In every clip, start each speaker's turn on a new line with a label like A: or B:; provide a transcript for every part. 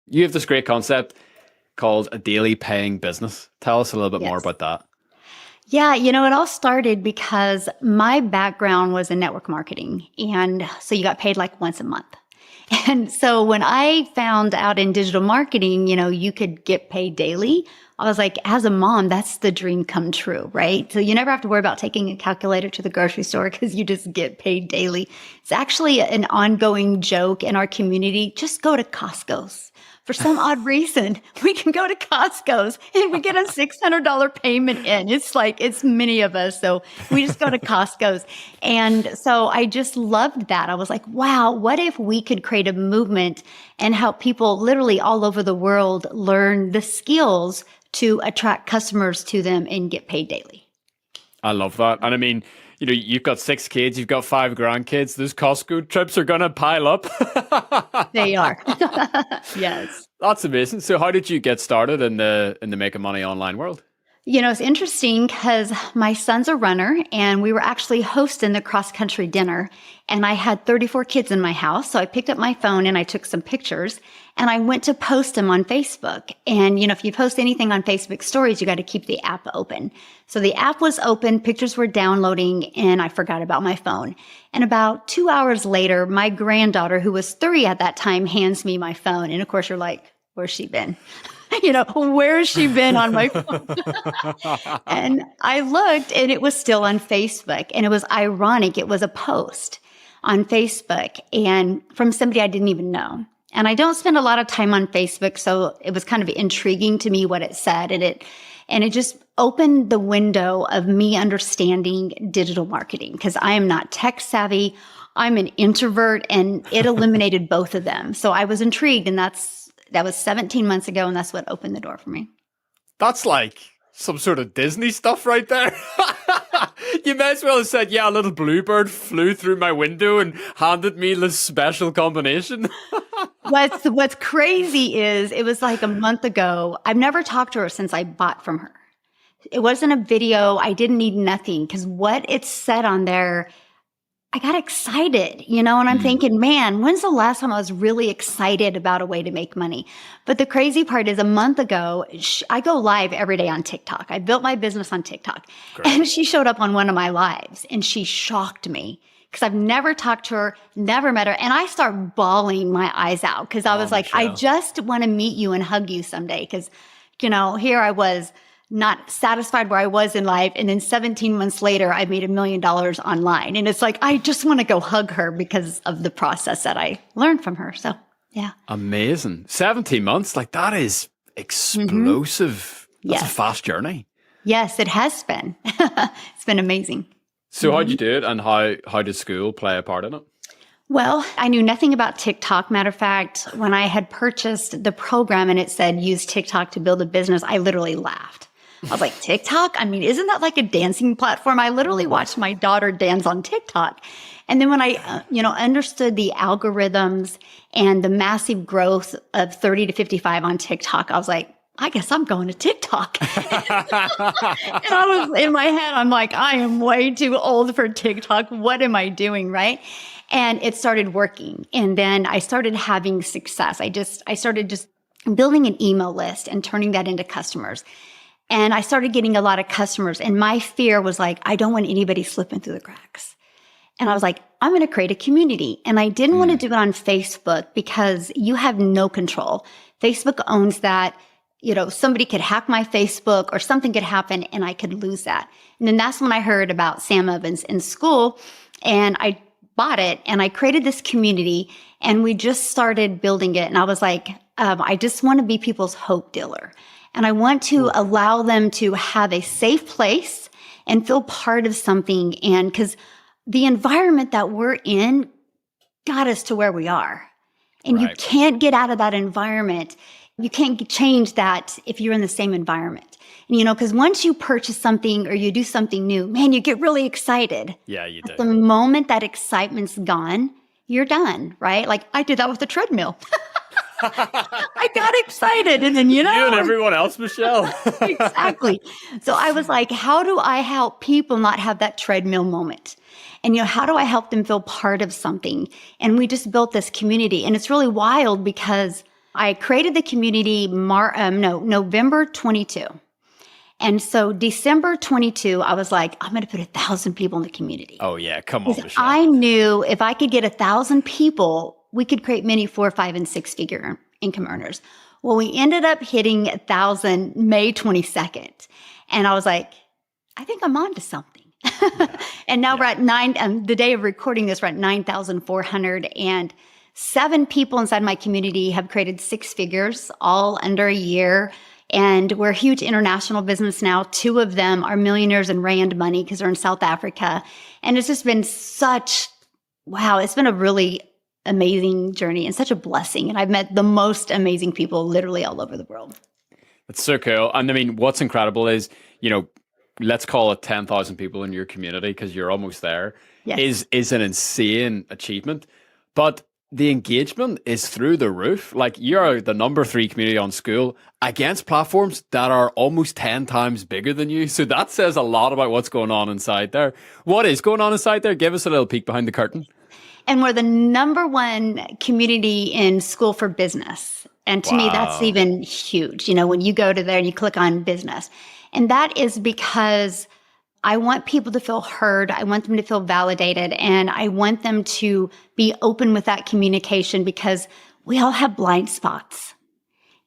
A: You have this great concept called a daily paying business. Tell us a little bit more
B: Yes.
A: about that.
B: Yeah, it all started because my background was in network marketing. And so you got paid like once a month. And so when I found out in digital marketing, you could get paid daily, I was like, as a mom, that's the dream come true, right? So you never have to worry about taking a calculator to the grocery store because you just get paid daily. It's actually an ongoing joke in our community. Just go to Costco's. For some odd reason, we can go to Costco's and we get a $600 payment in. It's like, it's many of us. So we just go to Costco's. And so I just loved that. I was like, wow, what if we could create a movement and help people literally all over the world learn the skills to attract customers to them and get paid daily?
A: I love that. And I mean, you've got 6 kids, you've got 5 grandkids. Those Costco trips are going to pile up.
B: They are. Yes.
A: That's amazing. So how did you get started in the making money online world?
B: It's interesting because my son's a runner and we were actually hosting the cross country dinner and I had 34 kids in my house. So I picked up my phone and I took some pictures and I went to post them on Facebook. And, if you post anything on Facebook stories, you got to keep the app open. So the app was open, pictures were downloading, and I forgot about my phone. And about 2 hours later, my granddaughter, who was 3 at that time, hands me my phone. And of course, you're like, where's she been? Where's she been on my phone? And I looked and it was still on Facebook. And it was ironic. It was a post on Facebook and from somebody I didn't even know. And I don't spend a lot of time on Facebook. So it was kind of intriguing to me what it said. And it just opened the window of me understanding digital marketing because I am not tech savvy. I'm an introvert and it eliminated both of them. So I was intrigued and that was 17 months ago, and that's what opened the door for me.
A: That's like some sort of Disney stuff right there. You may as well have said, yeah, a little bluebird flew through my window and handed me this special combination.
B: What's crazy is it was like a month ago. I've never talked to her since I bought from her. It wasn't a video. I didn't need nothing because what it said on there, I got excited, and I'm thinking, man, when's the last time I was really excited about a way to make money? But the crazy part is a month ago, I go live every day on TikTok. I built my business on TikTok. Great. And she showed up on one of my lives and she shocked me because I've never talked to her, never met her. And I start bawling my eyes out because I was like, Michelle, I just want to meet you and hug you someday. Because, here I was not satisfied where I was in life. And then 17 months later, I made $1 million online. And it's like, I just want to go hug her because of the process that I learned from her. So, yeah.
A: Amazing. 17 months, like that is explosive. That's a fast journey.
B: Yes, it has been. It's been amazing.
A: So how'd you do it and how did Skool play a part in it?
B: Well, I knew nothing about TikTok. Matter of fact, when I had purchased the program and it said use TikTok to build a business, I literally laughed. I was like, TikTok? I mean, isn't that like a dancing platform? I literally watched my daughter dance on TikTok. And then when I, understood the algorithms and the massive growth of 30 to 55 on TikTok, I was like, I guess I'm going to TikTok. And I was in my head, I'm like, I am way too old for TikTok. What am I doing? Right. And it started working. And then I started having success. I started just building an email list and turning that into customers. And I started getting a lot of customers. And my fear was like, I don't want anybody slipping through the cracks. And I was like, I'm going to create a community. And I didn't want to do it on Facebook because you have no control. Facebook owns that. Somebody could hack my Facebook or something could happen and I could lose that. And then that's when I heard about Sam Evans in Skool and I bought it and I created this community and we just started building it. And I was like, I just want to be people's hope dealer. And I want to allow them to have a safe place and feel part of something. And because the environment that we're in got us to where we are. And you can't get out of that environment. You can't change that if you're in the same environment. And, because once you purchase something or you do something new, man, you get really excited.
A: Yeah, you do.
B: The moment that excitement's gone, you're done, right? Like I did that with the treadmill. I got excited and then,
A: You and everyone else, Michelle.
B: Exactly. So I was like, how do I help people not have that treadmill moment? And, how do I help them feel part of something? And we just built this community and it's really wild because I created the community November 22. And so December 22, I was like, I'm going to put 1,000 people in the community.
A: Oh, yeah. Come on, Michelle.
B: I knew if I could get 1,000 people, we could create many 4, 5, and 6-figure income earners. Well, we ended up hitting 1,000 May 22nd. And I was like, I think I'm on to something. And now we're at the day of recording this, we're at 9,407 people inside my community have created 6 figures, all under a year. And we're a huge international business now. 2 of them are millionaires in Rand money because they're in South Africa. And it's just been it's been a really amazing journey and such a blessing. And I've met the most amazing people literally all over the world.
A: That's so cool. And I mean, what's incredible is, let's call it 10,000 people in your community because you're almost there. Yes. Is an insane achievement. But the engagement is through the roof. Like, you're the number 3 community on Skool against platforms that are almost 10 times bigger than you. So that says a lot about what's going on inside there. What is going on inside there? Give us a little peek behind the curtain.
B: And we're the number 1 community in Skool for business. And to me, that's even huge. When you go to there and you click on business. And that is because I want people to feel heard. I want them to feel validated. And I want them to be open with that communication because we all have blind spots.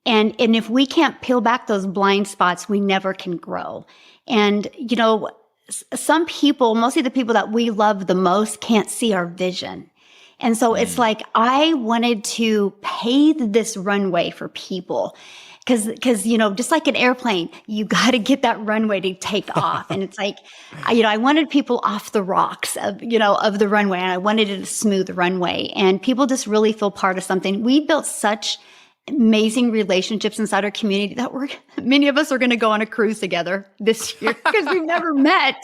B: And if we can't peel back those blind spots, we never can grow. And, some people, mostly the people that we love the most, can't see our vision. And so it's like, I wanted to pave this runway for people. Cause, just like an airplane, you got to get that runway to take off. And it's like, I wanted people off the rocks of the runway, and I wanted it a smooth runway, and people just really feel part of something. We built such amazing relationships inside our community that many of us are going to go on a cruise together this year because we've never met.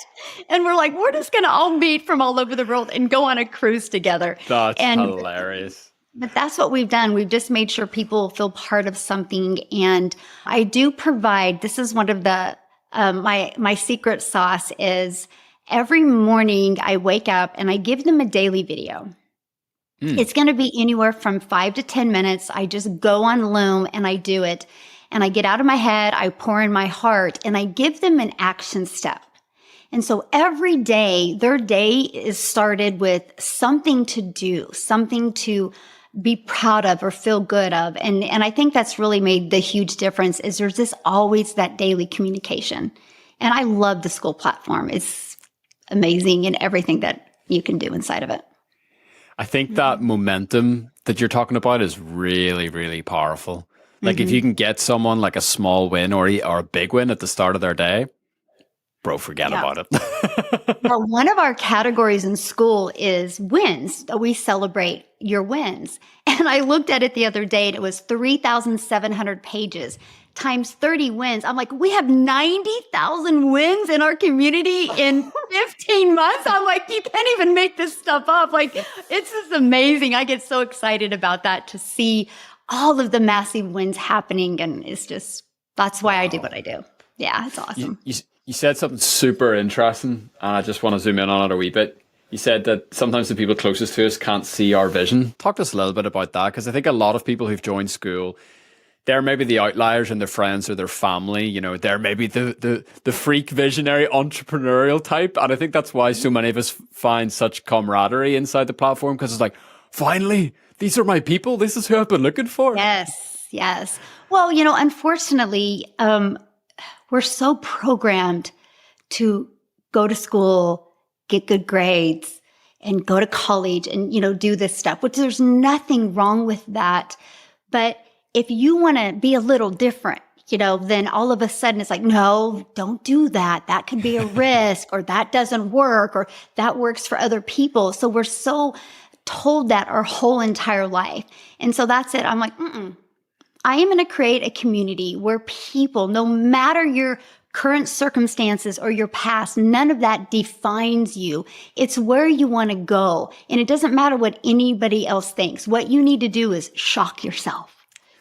B: And we're like, we're just going to all meet from all over the world and go on a cruise together.
A: That's hilarious.
B: But that's what we've done. We've just made sure people feel part of something. And I do provide, this is one of the, my secret sauce is every morning I wake up and I give them a daily video. It's going to be anywhere from 5 to 10 minutes. I just go on Loom and I do it. And I get out of my head, I pour in my heart, and I give them an action step. And so every day, their day is started with something to do, something to be proud of or feel good of. And I think that's really made the huge difference is there's just always that daily communication. And I love the Skool platform. It's amazing in everything that you can do inside of it.
A: I think that momentum that you're talking about is really, really powerful. Like if you can get someone like a small win or a big win at the start of their day, bro, forget about it.
B: Well, one of our categories in Skool is wins. We celebrate your wins. And I looked at it the other day and it was 3,700 pages times 30 wins. I'm like, we have 90,000 wins in our community in 15 months. I'm like, you can't even make this stuff up. Like, it's just amazing. I get so excited about that to see all of the massive wins happening. And it's just, that's why I do what I do. Yeah, it's awesome.
A: You said something super interesting, and I just want to zoom in on it a wee bit. You said that sometimes the people closest to us can't see our vision. Talk to us a little bit about that, because I think a lot of people who've joined Skool, they're maybe the outliers in their friends or their family. You know, they're maybe the freak visionary entrepreneurial type. And I think that's why so many of us find such camaraderie inside the platform, because it's like, finally, these are my people. This is who I've been looking for.
B: Yes. Well, you know, unfortunately, we're so programmed to go to school, get good grades, and go to college and, you know, do this stuff, which there's nothing wrong with that. But if you want to be a little different, you know, then all of a sudden it's like, no, don't do that. That could be a risk, or that doesn't work, or that works for other people. So we're so told that our whole entire life. And so that's it. I'm like, I am going to create a community where people, no matter your current circumstances or your past, none of that defines you. It's where you want to go. And it doesn't matter what anybody else thinks. What you need to do is shock yourself.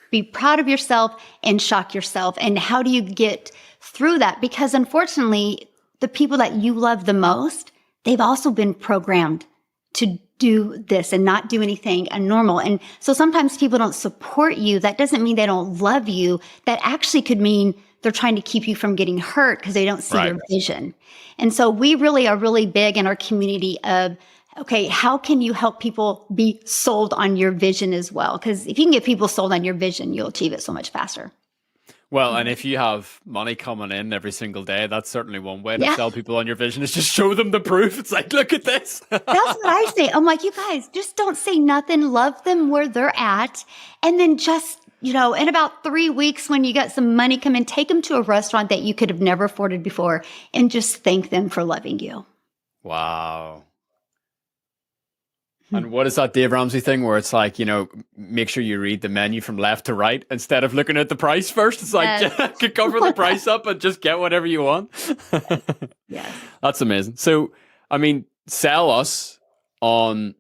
B: Be proud of yourself and shock yourself. And how do you get through that? Because unfortunately, the people that you love the most, they've also been programmed to do this and not do anything abnormal. And so sometimes people don't support you. That doesn't mean they don't love you. That actually could mean they're trying to keep you from getting hurt because they don't see your vision. And so we really are really big in our community of, okay, how can you help people be sold on your vision as well? Because if you can get people sold on your vision, you'll achieve it so much faster.
A: Well, and if you have money coming in every single day, that's certainly one way to sell people on your vision, is just show them the proof. It's like, look at this.
B: That's what I say. I'm like, you guys, just don't say nothing. Love them where they're at. And then just, in about 3 weeks, when you got some money come in, take them to a restaurant that you could have never afforded before and just thank them for loving you.
A: Wow. And what is that Dave Ramsey thing where it's like, make sure you read the menu from left to right instead of looking at the price first? It's like, cover the price up and just get whatever you want.
B: Yes.
A: That's amazing. So, I mean, sell us on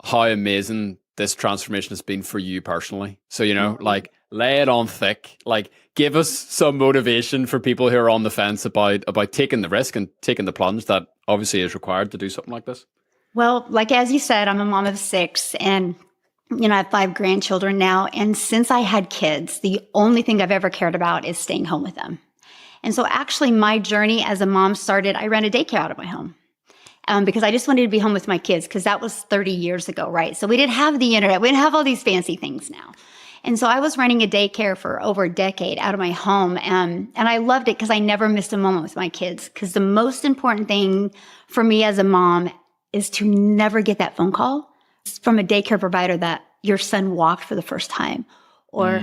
A: how amazing this transformation has been for you personally. So, like, lay it on thick, like, give us some motivation for people who are on the fence about taking the risk and taking the plunge that obviously is required to do something like this.
B: Well, like, as you said, I'm a mom of 6 and, I have 5 grandchildren now. And since I had kids, the only thing I've ever cared about is staying home with them. And so actually my journey as a mom started, I ran a daycare out of my home because I just wanted to be home with my kids because that was 30 years ago, right? So we didn't have the internet. We didn't have all these fancy things now. And so I was running a daycare for over a decade out of my home. And I loved it because I never missed a moment with my kids, because the most important thing for me as a mom is to never get that phone call from a daycare provider that your son walked for the first time or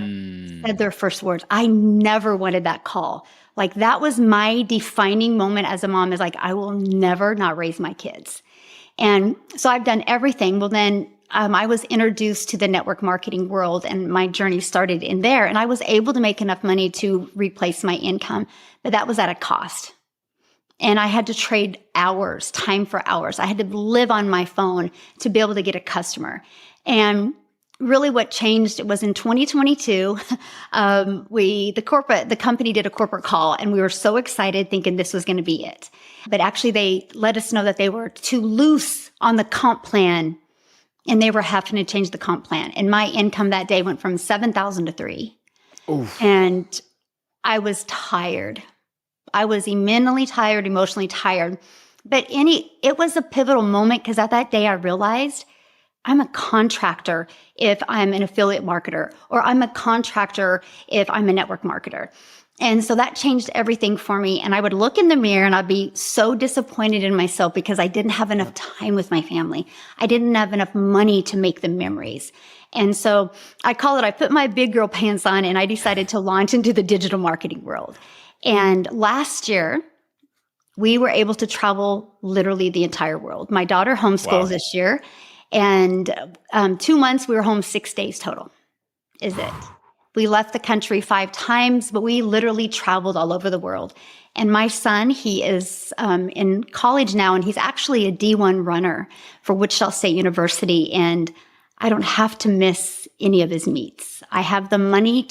B: said their first words. I never wanted that call. Like, that was my defining moment as a mom, is like, I will never not raise my kids. And so I've done everything. Well, then I was introduced to the network marketing world and my journey started in there. And I was able to make enough money to replace my income, but that was at a cost. And I had to trade hours, time for hours. I had to live on my phone to be able to get a customer. And really what changed was in 2022, the company did a corporate call and we were so excited thinking this was going to be it. But actually they let us know that they were too loose on the comp plan and they were having to change the comp plan. And my income that day went from 7,000 to 3. Oof. And I was tired. I was mentally tired, emotionally tired. But it was a pivotal moment because at that day I realized I'm a contractor if I'm an affiliate marketer, or I'm a contractor if I'm a network marketer. And so that changed everything for me. And I would look in the mirror and I'd be so disappointed in myself because I didn't have enough time with my family. I didn't have enough money to make the memories. And so I put my big girl pants on and I decided to launch into the digital marketing world. And last year, we were able to travel literally the entire world. My daughter homeschools this year. And 2 months, we were home 6 days total, is it. We left the country 5 times, but we literally traveled all over the world. And my son, he is in college now, and he's actually a D1 runner for Wichita State University. And I don't have to miss any of his meets. I have the money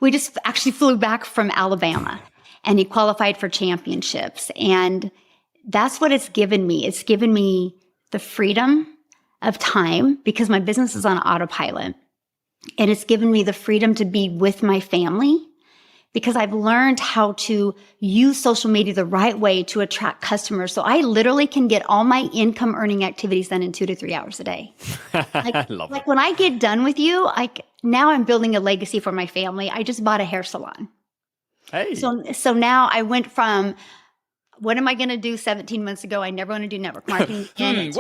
B: we just actually flew back from Alabama. And he qualified for championships. And that's what it's given me. It's given me the freedom of time because my business is on autopilot. And it's given me the freedom to be with my family because I've learned how to use social media the right way to attract customers. So I literally can get all my income earning activities done in 2 to 3 hours a day. Like when I get done with you, now I'm building a legacy for my family. I just bought a hair salon.
A: Hey.
B: So now I went from, what am I going to do 17 months ago? I never want to do network marketing again.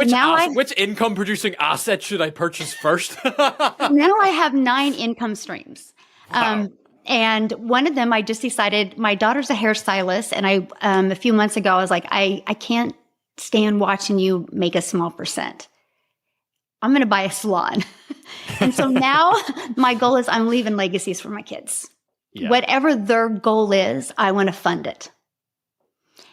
A: Which income producing asset should I purchase first?
B: Now I have 9 income streams.
A: Wow.
B: And one of them, I just decided, my daughter's a hairstylist. And a few months ago, I was like, I can't stand watching you make a small percent. I'm going to buy a salon. And so now my goal is I'm leaving legacies for my kids. Yeah. Whatever their goal is, I want to fund it.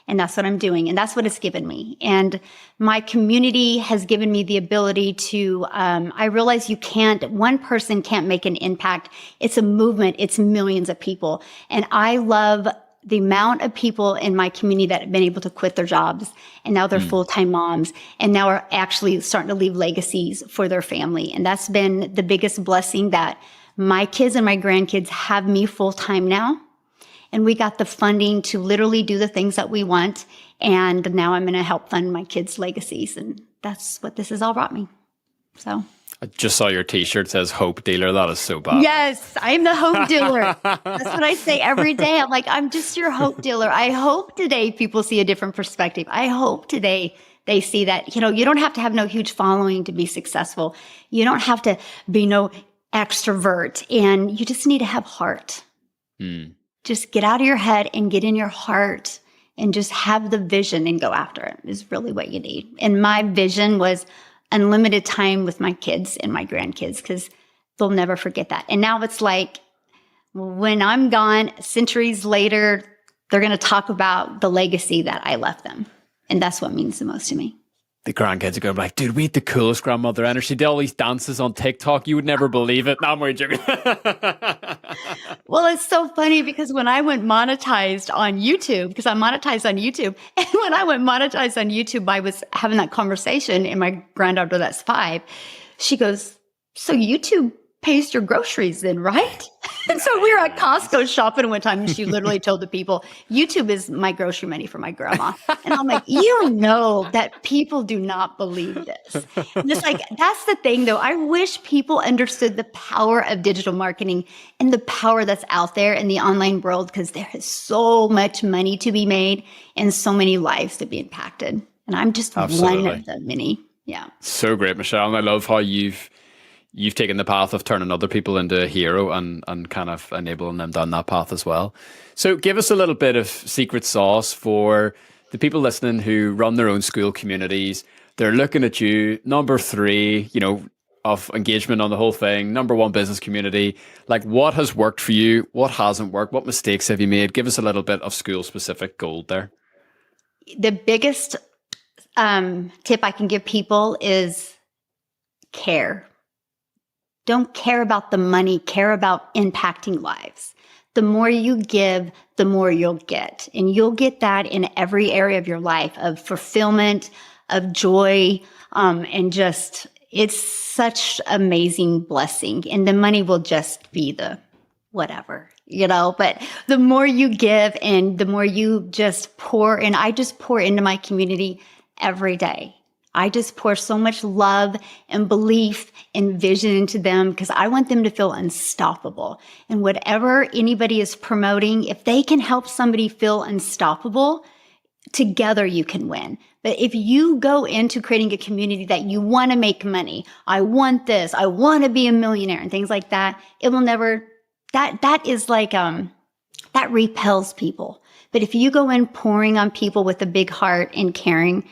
B: And that's what I'm doing. And that's what it's given me. And my community has given me the ability to, I realize one person can't make an impact. It's a movement. It's millions of people. And I love the amount of people in my community that have been able to quit their jobs and now they're full-time moms and now are actually starting to leave legacies for their family. And that's been the biggest blessing, that my kids and my grandkids have me full-time now. And we got the funding to literally do the things that we want. And now I'm going to help fund my kids' legacies. And that's what this has all brought me. So
A: I just saw your t-shirt says hope dealer. That is so bad.
B: yes, I'm the hope dealer. That's what I say every day. I'm like, I'm just your hope dealer. I hope today people see a different perspective. I hope today they see that, you don't have to have no huge following to be successful. You don't have to be no extrovert, and you just need to have heart. Just get out of your head and get in your heart and just have the vision and go after it is really what you need. And my vision was unlimited time with my kids and my grandkids, because they'll never forget that. And now it's like, when I'm gone, centuries later, they're going to talk about the legacy that I left them. And that's what means the most to me.
A: The grandkids are going to be like, dude, we had the coolest grandmother ever. She did all these dances on TikTok. You would never believe it. No, I'm really joking.
B: Well, it's so funny because when I went monetized on YouTube, because I'm monetized on YouTube, and when I went monetized on YouTube, I was having that conversation, and my granddaughter, that's 5, she goes, so YouTube pays your groceries then, right? And so we were at Costco shopping one time, and she literally told the people, YouTube is my grocery money for my grandma. And I'm like, you know that people do not believe this. And it's like, that's the thing though. I wish people understood the power of digital marketing and the power that's out there in the online world, because there is so much money to be made and so many lives to be impacted. And I'm just one of the many. Yeah.
A: So great, Michelle. And I love how you've taken the path of turning other people into a hero and kind of enabling them down that path as well. So give us a little bit of secret sauce for the people listening who run their own school communities. They're looking at you, number 3, of engagement on the whole thing, number 1 business community. Like, what has worked for you? What hasn't worked? What mistakes have you made? Give us a little bit of school specific gold there.
B: The biggest tip I can give people is care. Don't care about the money, care about impacting lives. The more you give, the more you'll get. And you'll get that in every area of your life, of fulfillment, of joy, and just, it's such amazing blessing. And the money will just be the whatever, but the more you give and the more you just pour, and I just pour into my community every day. I just pour so much love and belief and vision into them, because I want them to feel unstoppable. And whatever anybody is promoting, if they can help somebody feel unstoppable, together you can win. But if you go into creating a community that you want to make money, I want this, I want to be a millionaire and things like that, it will never, that is like, that repels people. But if you go in pouring on people with a big heart and caring,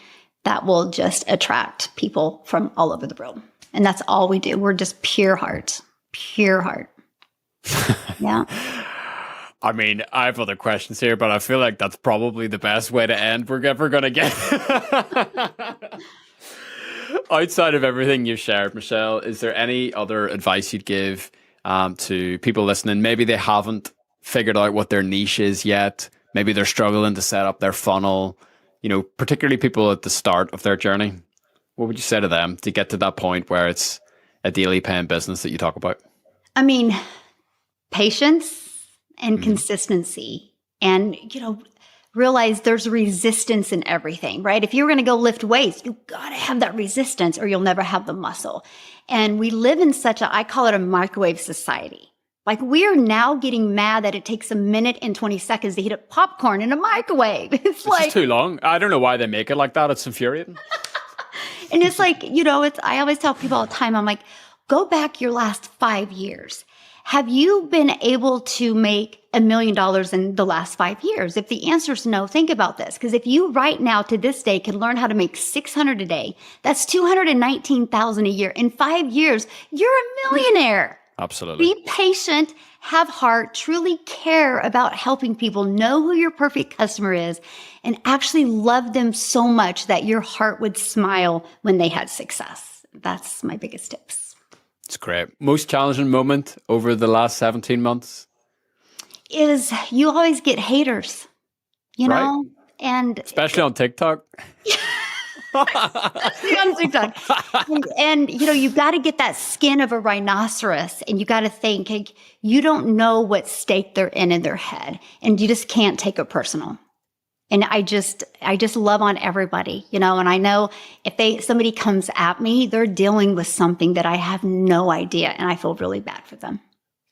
B: that will just attract people from all over the world. And that's all we do. We're just pure heart. Yeah.
A: I mean, I have other questions here, but I feel like that's probably the best way to end we're ever going to get. Outside of everything you've shared, Michelle, is there any other advice you'd give to people listening? Maybe they haven't figured out what their niche is yet. Maybe they're struggling to set up their funnel. Particularly people at the start of their journey. What would you say to them to get to that point where it's a daily paying business that you talk about?
B: I mean, patience and consistency, and, realize there's resistance in everything, right? If you're going to go lift weights, you got to have that resistance or you'll never have the muscle. And we live in I call it a microwave society. Like, we are now getting mad that it takes a minute and 20 seconds to heat up popcorn in a microwave. It's like,
A: too long. I don't know why they make it like that. It's infuriating.
B: And it's like, I always tell people all the time, I'm like, go back your last 5 years. Have you been able to make $1 million in the last 5 years? If the answer is no, think about this. Because if you right now to this day can learn how to make $600 a day, that's $219,000 a year. In 5 years, you're a millionaire.
A: Absolutely.
B: Be patient, have heart, truly care about helping people, know who your perfect customer is, and actually love them so much that your heart would smile when they had success. That's my biggest tips.
A: It's great. Most challenging moment over the last 17 months?
B: is you always get haters, you
A: Right.
B: know, and
A: Especially on TikTok.
B: especially on TikTok. And you've got to get that skin of a rhinoceros, and you got to think, like, you don't know what state they're in their head, and you just can't take it personal. And I just love on everybody, and I know if somebody comes at me, they're dealing with something that I have no idea, and I feel really bad for them.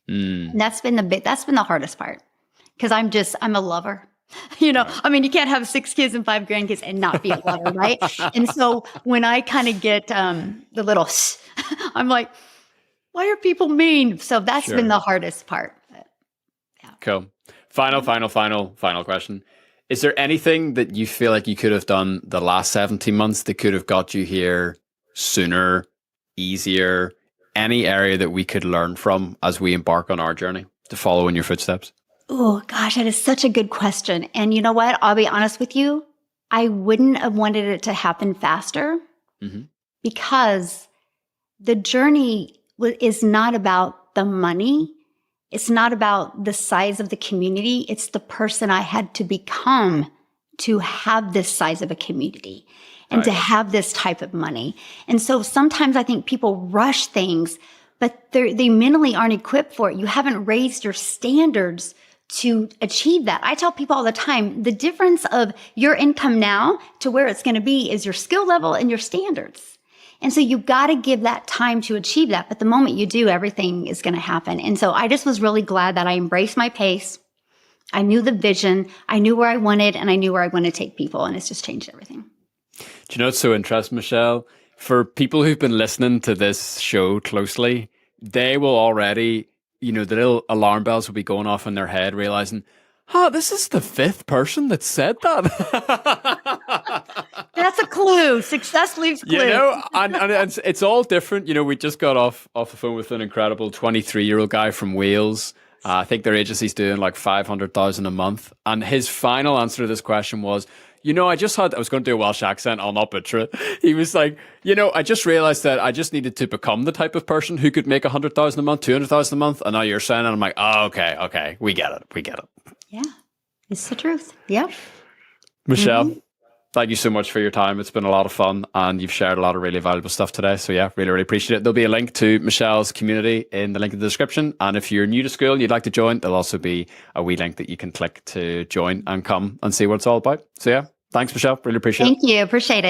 B: And that's been the hardest part, because I'm a lover. You can't have 6 kids and 5 grandkids and not be a lover, right? And so when I kind of get the little, I'm like, why are people mean? So that's been the hardest part. But, yeah.
A: Cool. Final question. Is there anything that you feel like you could have done the last 17 months that could have got you here sooner, easier? Any area that we could learn from as we embark on our journey to follow in your footsteps?
B: Oh, gosh, that is such a good question. And you know what? I'll be honest with you. I wouldn't have wanted it to happen faster because the journey is not about the money. It's not about the size of the community. It's the person I had to become to have this size of a community and to have this type of money. And so sometimes I think people rush things, but they mentally aren't equipped for it. You haven't raised your standards to achieve that. I tell people all the time, the difference of your income now to where it's going to be is your skill level and your standards. And so you've got to give that time to achieve that. But the moment you do, everything is going to happen. And so I just was really glad that I embraced my pace. I knew the vision. I knew where I wanted, and I knew where I want to take people. And it's just changed everything.
A: Do you know what's so interesting, Michelle? For people who've been listening to this show closely, they will already, the little alarm bells will be going off in their head, realizing, this is the 5th person that said that.
B: That's a clue. Success leaves clues.
A: And it's all different. We just got off the phone with an incredible 23-year-old guy from Wales. I think their agency's doing like 500,000 a month. And his final answer to this question was, I was going to do a Welsh accent, I'll not butcher it. He was like, I just realized that I just needed to become the type of person who could make 100,000 a month, 200,000 a month. And now you're saying, and I'm like, oh, okay. We get it.
B: Yeah, it's the truth. Yeah.
A: Michelle, thank you so much for your time. It's been a lot of fun, and you've shared a lot of really valuable stuff today. So yeah, really, really appreciate it. There'll be a link to Michelle's community in the link in the description. And if you're new to Skool and you'd like to join, there'll also be a wee link that you can click to join and come and see what it's all about. So yeah, thanks, Michelle. Really appreciate it.
B: Thank you. Appreciate it.